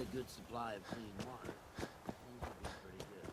a good supply of clean water, things will be pretty good.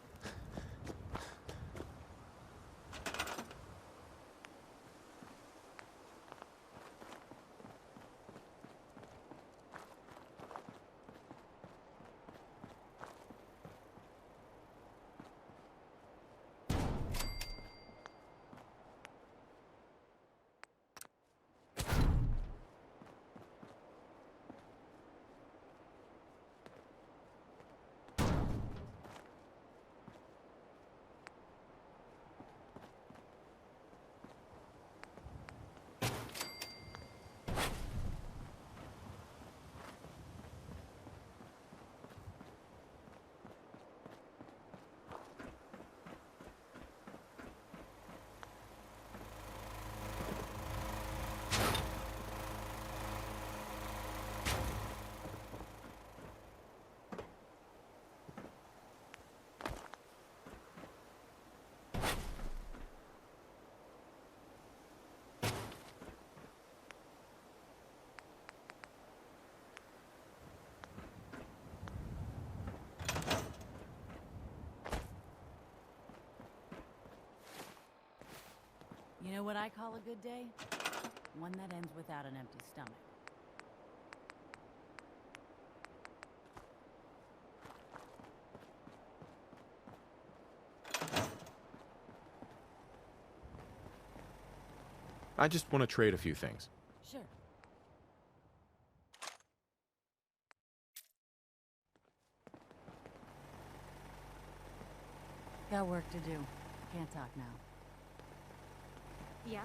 You know what I call a good day? One that ends without an empty stomach. I just want to trade a few things. Sure. Got work to do. Can't talk now. Yeah?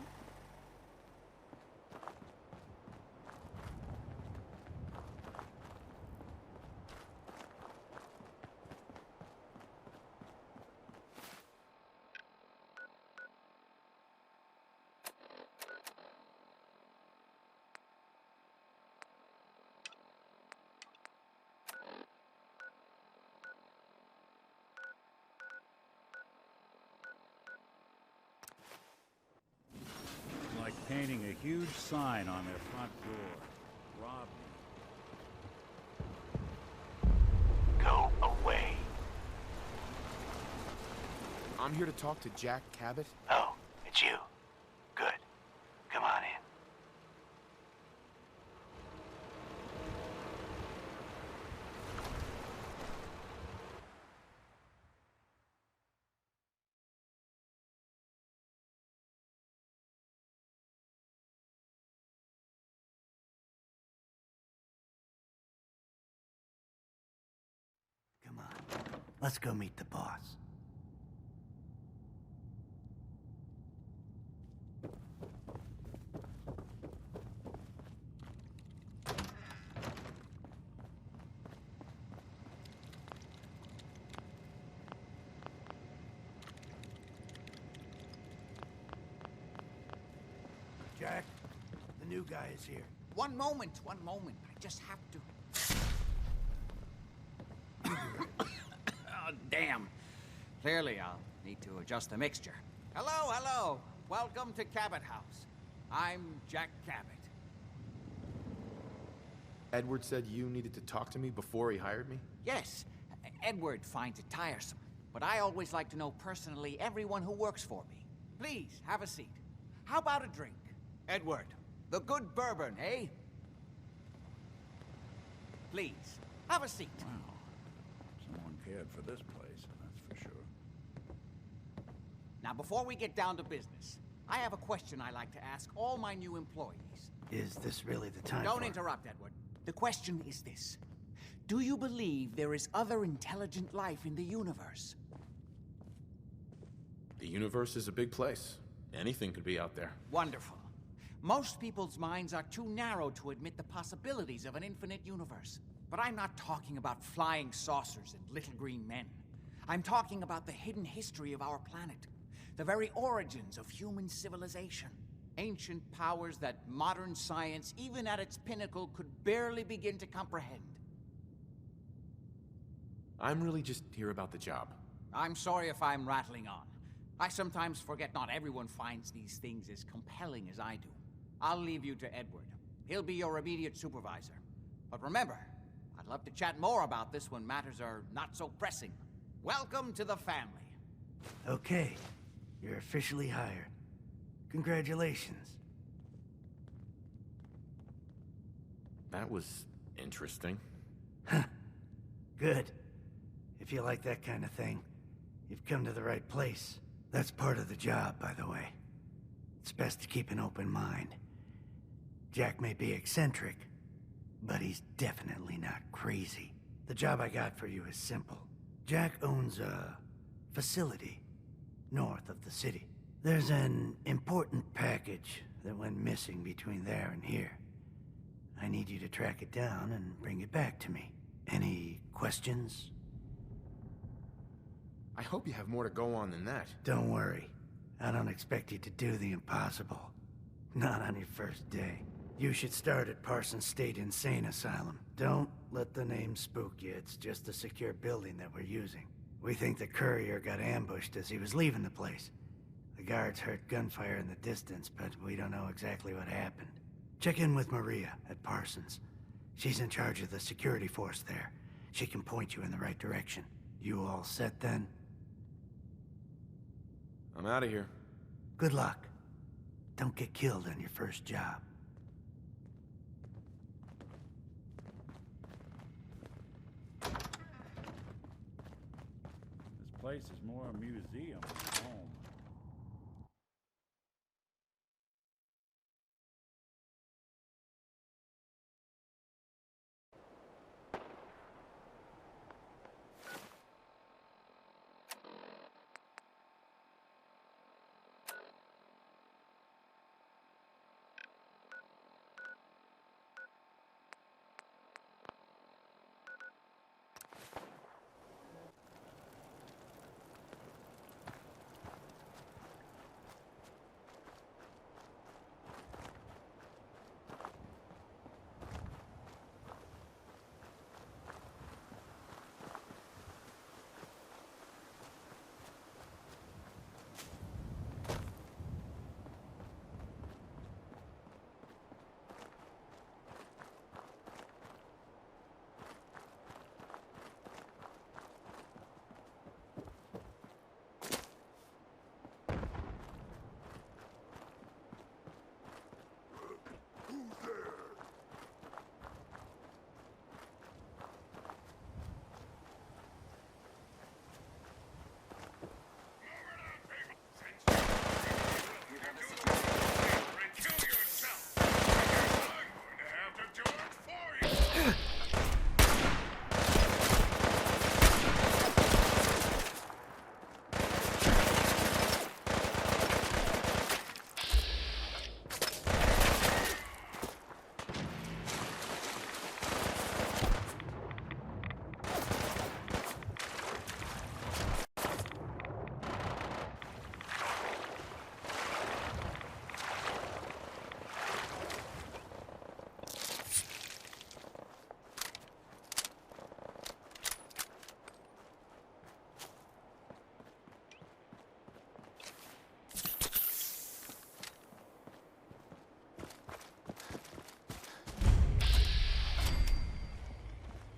Like painting a huge sign on their front door. Rob me. Go away. I'm here to talk to Jack Cabot. Oh, it's you. Good. Come on in. Come on, let's go meet the boss. Jack, the new guy is here. One moment. I just have to. Oh, damn. Clearly, I'll need to adjust the mixture. Hello. Welcome to Cabot House. I'm Jack Cabot. Edward said you needed to talk to me before he hired me? Yes, Edward finds it tiresome, but I always like to know personally everyone who works for me. Please, have a seat. How about a drink? Edward, the good bourbon, eh? Please, have a seat. Wow. Someone cared for this place, that's for sure. Now, before we get down to business, I have a question I like to ask all my new employees. Is this really the time Don't for it? interrupt, Edward. The question is this. Do you believe there is other intelligent life in the universe? The universe is a big place. Anything could be out there. Wonderful. Most people's minds are too narrow to admit the possibilities of an infinite universe. But I'm not talking about flying saucers and little green men. I'm talking about the hidden history of our planet. The very origins of human civilization. Ancient powers that modern science, even at its pinnacle, could barely begin to comprehend. I'm really just here about the job. I'm sorry if I'm rattling on. I sometimes forget not everyone finds these things as compelling as I do. I'll leave you to Edward. He'll be your immediate supervisor. But remember, I'd love to chat more about this when matters are not so pressing. Welcome to the family. Okay, you're officially hired. Congratulations. That was interesting. Good. If you like that kind of thing, you've come to the right place. That's part of the job, by the way. It's best to keep an open mind. Jack may be eccentric, but he's definitely not crazy. The job I got for you is simple. Jack owns a facility north of the city. There's an important package that went missing between there and here. I need you to track it down and bring it back to me. Any questions? I hope you have more to go on than that. Don't worry. I don't expect you to do the impossible. Not on your first day. You should start at Parsons State Insane Asylum. Don't let the name spook you. It's just a secure building that we're using. We think the courier got ambushed as he was leaving the place. The guards heard gunfire in the distance, but we don't know exactly what happened. Check in with Maria at Parsons. She's in charge of the security force there. She can point you in the right direction. You all set then? I'm out of here. Good luck. Don't get killed on your first job. This place is more a museum than home.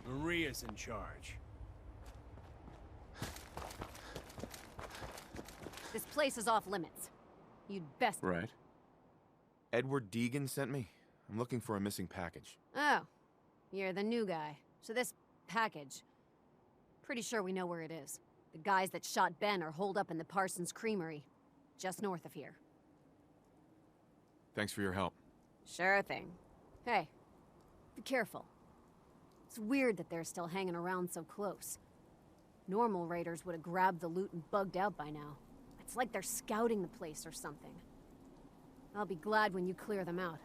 Maria's in charge. This place is off limits. You'd best... Right. Edward Deegan sent me. I'm looking for a missing package. Oh, you're the new guy. So this package... Pretty sure we know where it is. The guys that shot Ben are holed up in the Parsons Creamery, just north of here. Thanks for your help. Sure thing. Hey, be careful. It's weird that they're still hanging around so close. Normal raiders would have grabbed the loot and bugged out by now. It's like they're scouting the place or something. I'll be glad when you clear them out.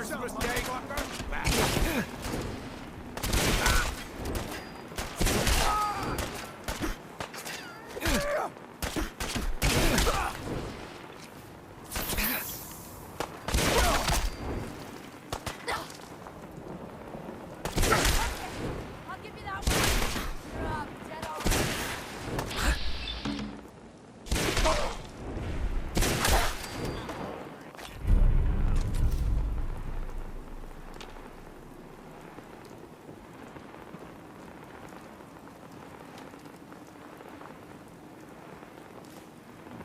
First mistake. I'll give you that one. You're up, dead already.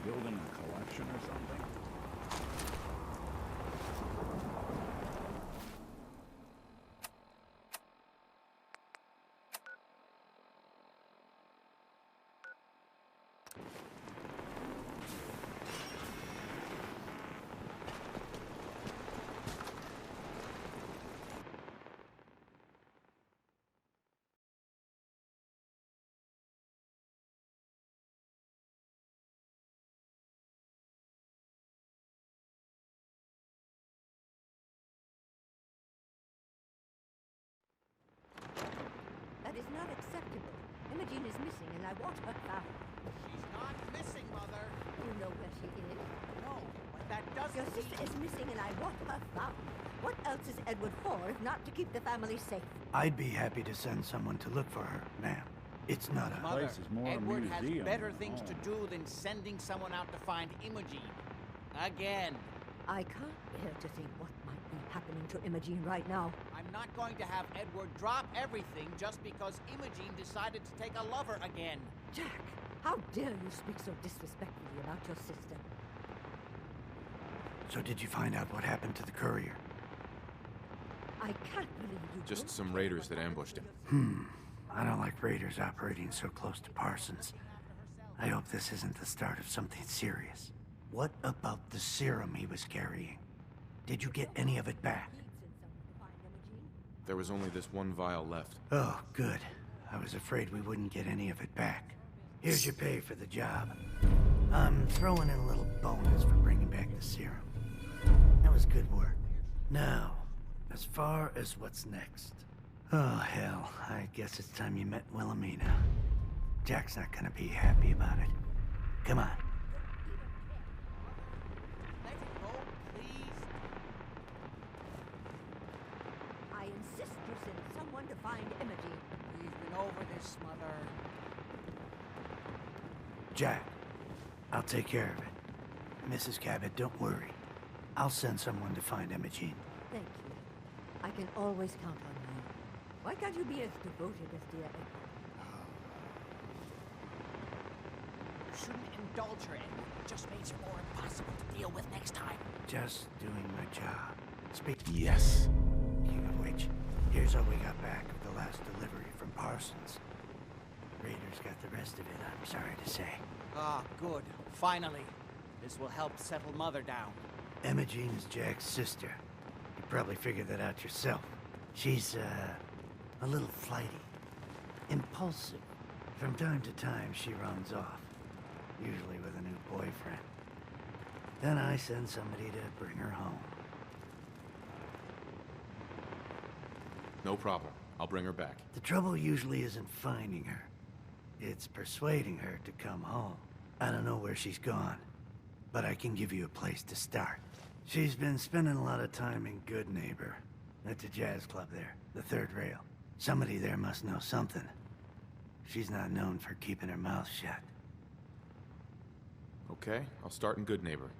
Building a collection or something? That is not acceptable. Imogene is missing, and I want her found. She's not missing, Mother. You know where she is. No, but that doesn't Your sister is missing, and I want her found. What else is Edward for, if not to keep the family safe? I'd be happy to send someone to look for her, ma'am. It's not a... Mother, place is more a Edward has museum better than things to home. do than sending someone out to find Imogene. Again. I can't bear to think what might be happening to Imogene right now. I'm not going to have Edward drop everything just because Imogene decided to take a lover again. Jack, how dare you speak so disrespectfully about your sister? So did you find out what happened to the courier? I can't believe you Just don't some know raiders what that happened ambushed to him. your sister. I don't like raiders operating so close to Parsons. I hope this isn't the start of something serious. What about the serum he was carrying? Did you get any of it back? You'd send someone to find Imogene? There was only this one vial left. Oh, good. I was afraid we wouldn't get any of it back. Here's your pay for the job. I'm throwing in a little bonus for bringing back the serum. That was good work. Now, as far as what's next. Oh, hell. I guess it's time you met Wilhelmina. Jack's not gonna be happy about it. Come on. Let it go, please. I insist you send someone to find Imogene. We've been over this, Mother. Jack, I'll take care of it. Mrs. Cabot, don't worry. I'll send someone to find Imogene. Thank you. I can always count on you. Why can't you be as devoted as dear Edward? You shouldn't indulge her, Edward. It just makes her more impossible to deal with next time. Just doing my job. Speak. Yes. Speaking of which, here's all we got back of the last delivery from Parsons. Raiders got the rest of it, I'm sorry to say. Ah, good. Finally. This will help settle Mother down. Imogene is Jack's sister. You probably figured that out yourself. She's, a little flighty. Impulsive. From time to time, she runs off. Usually with a new boyfriend. Then I send somebody to bring her home. No problem. I'll bring her back. The trouble usually isn't finding her. It's persuading her to come home. I don't know where she's gone, but I can give you a place to start. She's been spending a lot of time in Good Neighbor. That's a jazz club there, the third rail. Somebody there must know something. She's not known for keeping her mouth shut. Okay, I'll start in Good Neighbor.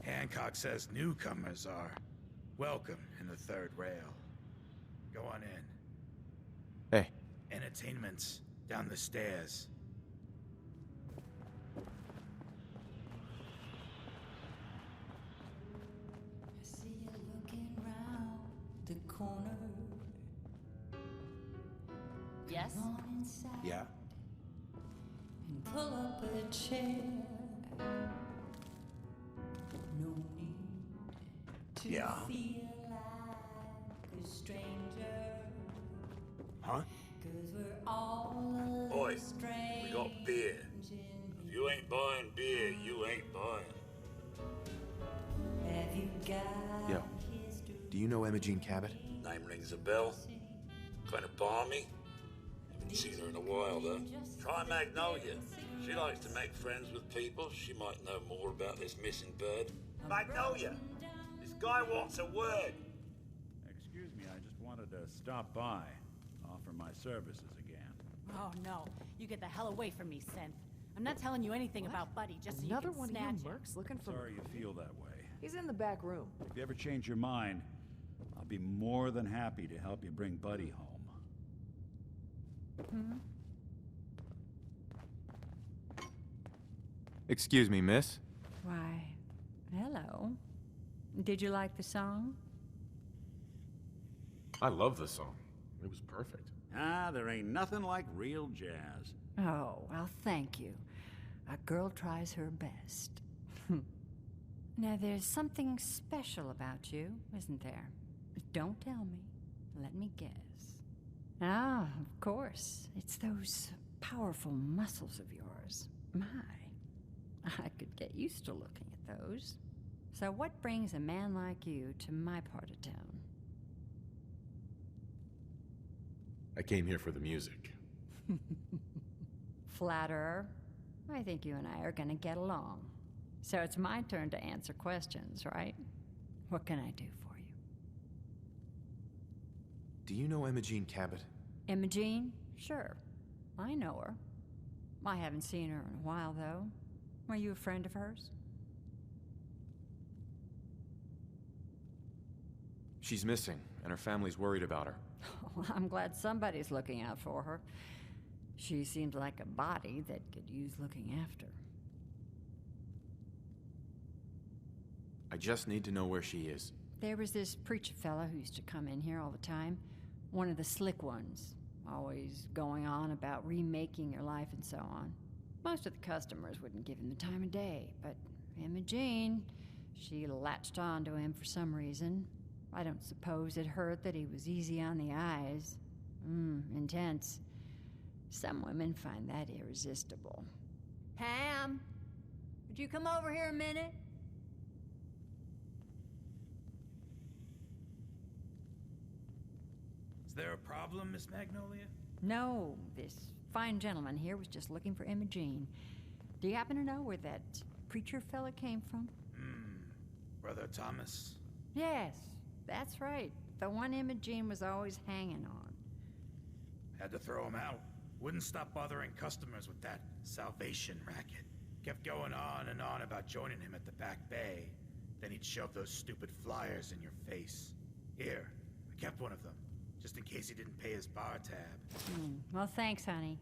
Hancock says newcomers are welcome in the third rail. Go on in. Hey, Entertainment's down the stairs. I see you looking round the corner. Yes? Come on inside Yeah. and pull up a chair. No need to Yeah. feel like a stranger. Huh? 'Cause we're all a little Oi, strange. we got beer. If you ain't buying beer, you ain't buying. Have you got Yo, do you know Imogene Cabot? Name rings a bell. Kind of balmy. Haven't seen her in a while, though. Try Magnolia. She likes to make friends with people. She might know more about this missing bird. Magnolia! This guy wants a word. Excuse me, I just wanted to stop by. Offer my services again. Oh no, you get the hell away from me, Synth. I'm not telling you anything about Buddy just so Another you can one of snatch you him. mercs looking for... Sorry you feel that way. He's in the back room. If you ever change your mind, I'll be more than happy to help you bring Buddy home. Excuse me, miss. Why, hello. Did you like the song? I love the song. It was perfect. Ah, there ain't nothing like real jazz. Oh, well, thank you. A girl tries her best. Now, there's something special about you, isn't there? Don't tell me. Let me guess. Ah, of course. It's those powerful muscles of yours. My, I could get used to looking at those. So what brings a man like you to my part of town? I came here for the music. Flatterer. I think you and I are gonna get along. So it's my turn to answer questions, right? What can I do for you? Do you know Imogene Cabot? Imogene? Sure. I know her. I haven't seen her in a while, though. Were you a friend of hers? She's missing, and her family's worried about her. Well, I'm glad somebody's looking out for her. She seems like a body that could use looking after. I just need to know where she is. There was this preacher fella who used to come in here all the time. One of the slick ones. Always going on about remaking your life and so on. Most of the customers wouldn't give him the time of day, but Imogene, she latched on to him for some reason. I don't suppose it hurt that he was easy on the eyes. Intense. Some women find that irresistible. Pam, would you come over here a minute? Is there a problem, Miss Magnolia? No, this fine gentleman here was just looking for Imogene. Do you happen to know where that preacher fella came from? Brother Thomas? Yes, that's right. The one Imogene was always hanging on. Had to throw him out. Wouldn't stop bothering customers with that salvation racket. Kept going on and on about joining him at the back bay. Then he'd shove those stupid flyers in your face. Here, I kept one of them, just in case he didn't pay his bar tab. Well, thanks, honey.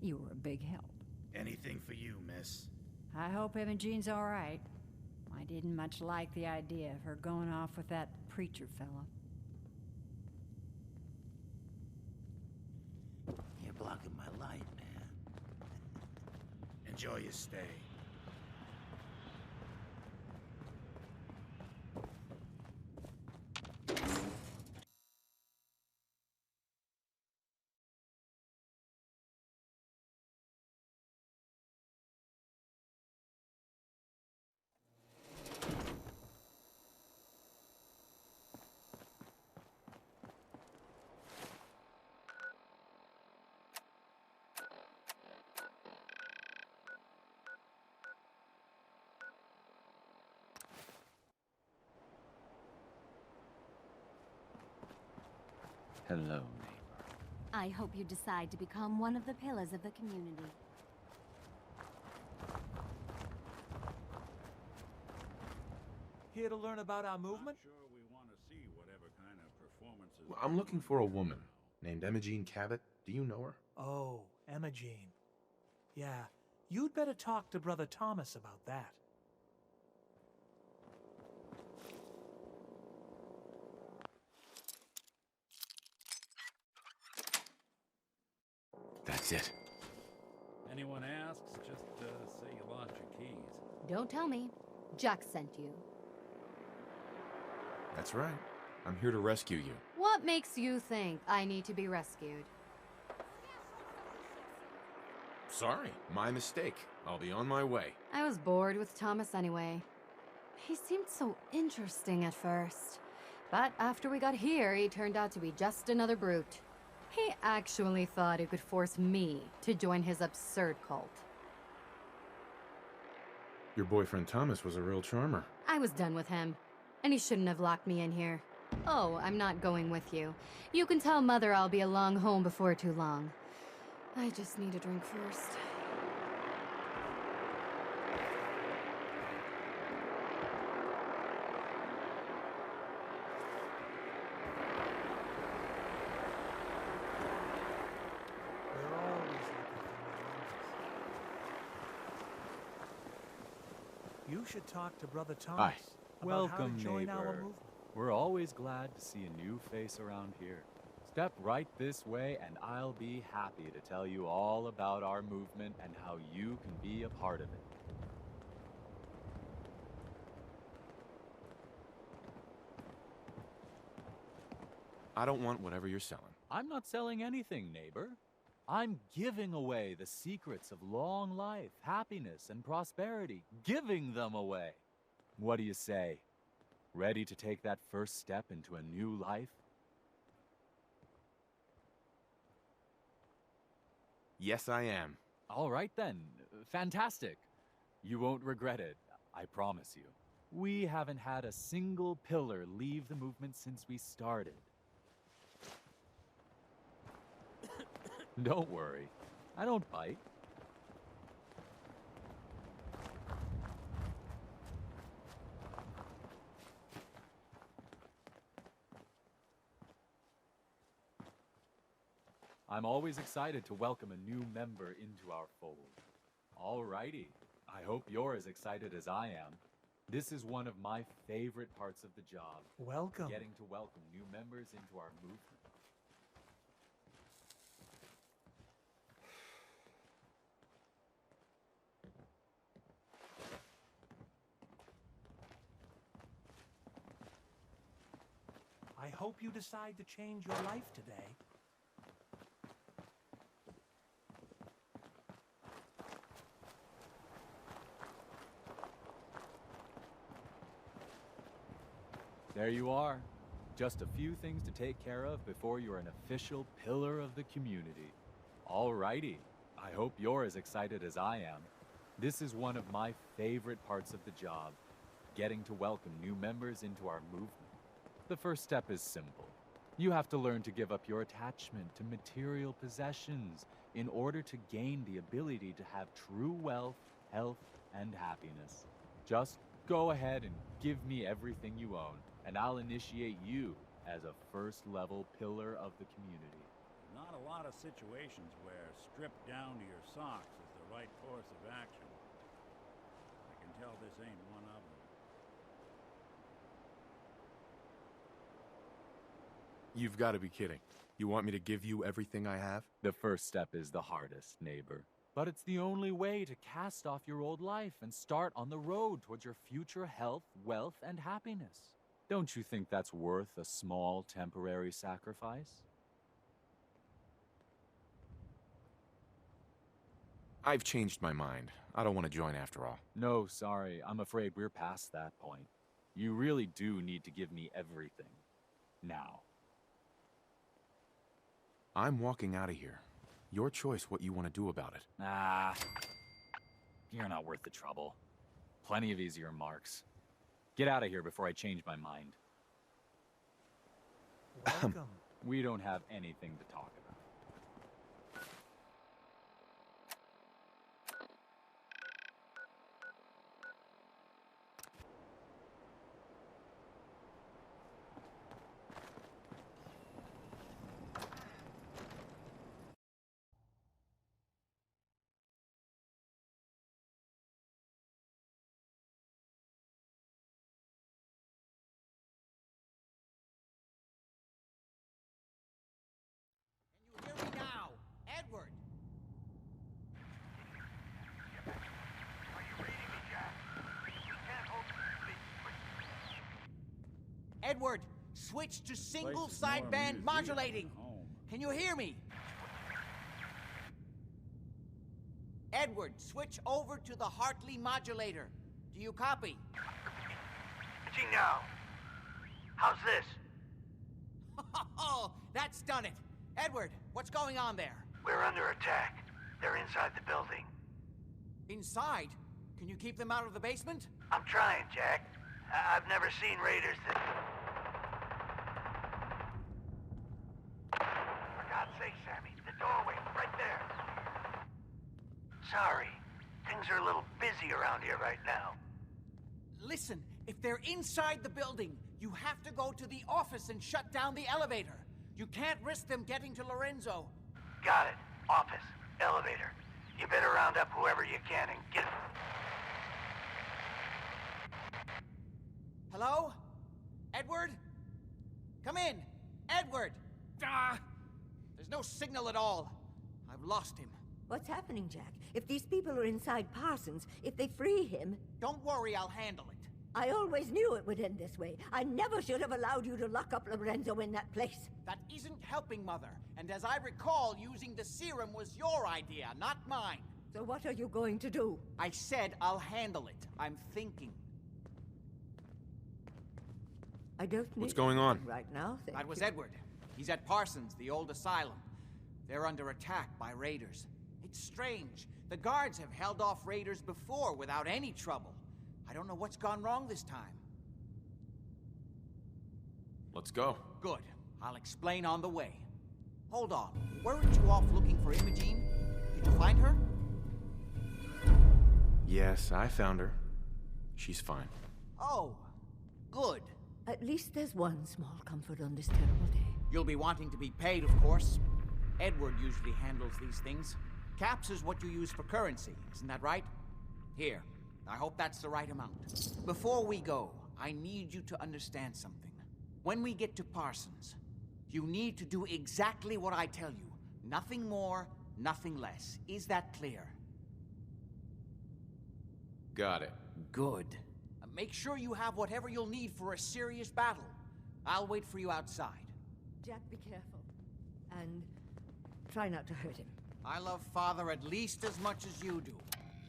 You were a big help. Anything for you, miss. I hope Imogene's all right. I didn't much like the idea of her going off with that preacher fella. You're blocking my light, man. Enjoy your stay. Hello, neighbor. I hope you decide to become one of the pillars of the community. Here to learn about our movement? Sure, we want to see whatever kind of performances. Well, I'm looking for a woman named Imogene Cabot. Do you know her? Oh, Emma Jean. Yeah, you'd better talk to Brother Thomas about that. That's it. Anyone asks, just say you lost your keys. Don't tell me. Jack sent you. That's right. I'm here to rescue you. What makes you think I need to be rescued? Sorry, my mistake. I'll be on my way. I was bored with Thomas anyway. He seemed so interesting at first. But after we got here, he turned out to be just another brute. He actually thought he could force me to join his absurd cult. Your boyfriend Thomas was a real charmer. I was done with him, and he shouldn't have locked me in here. Oh, I'm not going with you. You can tell Mother I'll be along home before too long. I just need a drink first. We're always looking for new roses. You should talk to Brother Thomas Hi. about how to Welcome, join our neighbor. movement. We're always glad to see a new face around here. Step right this way and I'll be happy to tell you all about our movement and how you can be a part of it. I don't want whatever you're selling. I'm not selling anything, neighbor. I'm giving away the secrets of long life, happiness, and prosperity. Giving them away. What do you say? Ready to take that first step into a new life? Yes, I am. All right then. Fantastic. You won't regret it, I promise you. We haven't had a single pillar leave the movement since we started. Don't worry. I don't bite. I'm always excited to welcome a new member into our fold. Alrighty. I hope you're as excited as I am. This is one of my favorite parts of the job. Welcome. Getting to welcome new members into our movement. I hope you decide to change your life today. There you are. Just a few things to take care of before you're an official pillar of the community. Alrighty. I hope you're as excited as I am. This is one of my favorite parts of the job, getting to welcome new members into our movement. The first step is simple. You have to learn to give up your attachment to material possessions in order to gain the ability to have true wealth, health, and happiness. Just go ahead and give me everything you own, and I'll initiate you as a first-level pillar of the community. Not a lot of situations where stripped down to your socks is the right course of action. I can tell this ain't one of them. You've got to be kidding. You want me to give you everything I have? The first step is the hardest, neighbor. But it's the only way to cast off your old life and start on the road towards your future health, wealth, and happiness. Don't you think that's worth a small temporary sacrifice? I've changed my mind. I don't want to join after all. No, sorry. I'm afraid we're past that point. You really do need to give me everything. Now. I'm walking out of here. Your choice what you want to do about it. Ah, you're not worth the trouble. Plenty of easier marks. Get out of here before I change my mind. Welcome. We don't have anything to talk about. Edward, switch to single Place is more sideband museum modulating. than home. Can you hear me? Edward, switch over to the Hartley modulator. Do you copy? Switching now. How's this? Oh, that's done it. Edward, what's going on there? We're under attack. They're inside the building. Inside? Can you keep them out of the basement? I'm trying, Jack. I've never seen raiders that... For God's sake, Sammy, the doorway, right there. Sorry. Things are a little busy around here right now. Listen, if they're inside the building, you have to go to the office and shut down the elevator. You can't risk them getting to Lorenzo. Got it. Office. Elevator. You better round up whoever you can and get... Hello? Edward? Come in! Edward! Ah! There's no signal at all. I've lost him. What's happening, Jack? If these people are inside Parsons, if they free him... Don't worry, I'll handle it. I always knew it would end this way. I never should have allowed you to lock up Lorenzo in that place. That isn't helping, Mother. And as I recall, using the serum was your idea, not mine. So what are you going to do? I said I'll handle it. I'm thinking. I don't need What's going on? right now, thank That was you. Edward. He's at Parsons, the old asylum. They're under attack by raiders. It's strange. The guards have held off raiders before without any trouble. I don't know what's gone wrong this time. Let's go. Good. I'll explain on the way. Hold on. Weren't you off looking for Imogene? Did you find her? Yes, I found her. She's fine. Oh, good. At least there's one small comfort on this terrible day. You'll be wanting to be paid, of course. Edward usually handles these things. Caps is what you use for currency, isn't that right? Here, I hope that's the right amount. Before we go, I need you to understand something. When we get to Parsons, you need to do exactly what I tell you. Nothing more, nothing less. Is that clear? Got it. Good. Make sure you have whatever you'll need for a serious battle. I'll wait for you outside. Jack, be careful. And try not to hurt him. I love Father at least as much as you do.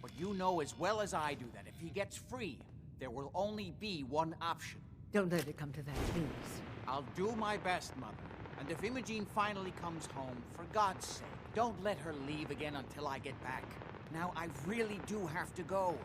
But you know as well as I do that if he gets free, there will only be one option. Don't let it come to that, please. I'll do my best, Mother. And if Imogene finally comes home, for God's sake, don't let her leave again until I get back. Now, I really do have to go.